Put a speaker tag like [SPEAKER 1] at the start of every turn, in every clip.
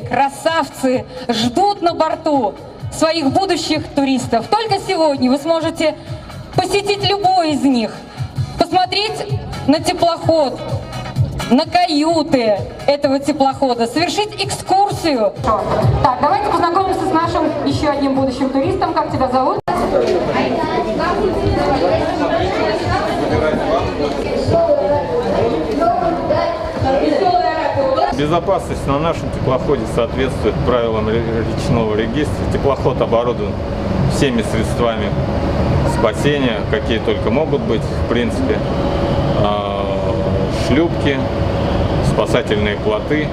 [SPEAKER 1] красавцы ждут на борту своих будущих туристов. Только сегодня вы сможете посетить любой из них, посмотреть на теплоход, на каюты этого теплохода, совершить экскурсию. Так, давайте познакомимся с нашим еще одним будущим туристом. Как тебя зовут?
[SPEAKER 2] Безопасность на нашем теплоходе соответствует правилам речного регистра. Теплоход оборудован всеми средствами спасения, какие только могут быть, в принципе. Шлюпки, спасательные плоты,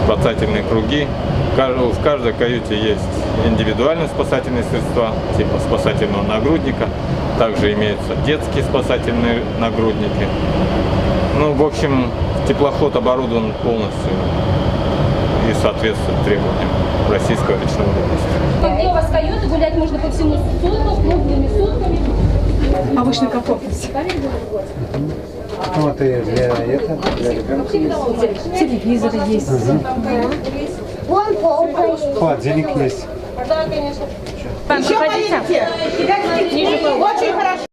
[SPEAKER 2] спасательные круги. В каждой каюте есть индивидуальные спасательные средства, типа спасательного нагрудника. Также имеются детские спасательные нагрудники. Ну, в общем, теплоход оборудован полностью и соответствует требованиям российского речного регистра.
[SPEAKER 3] Где у вас каюта, гулять можно по всему судну, круглыми сутками.
[SPEAKER 4] Повышенный комфорт.
[SPEAKER 5] Вот и для этого, для ребенка.
[SPEAKER 4] Телевизор есть.
[SPEAKER 5] Холодильник есть.
[SPEAKER 3] Еще поедете. Очень хорошо.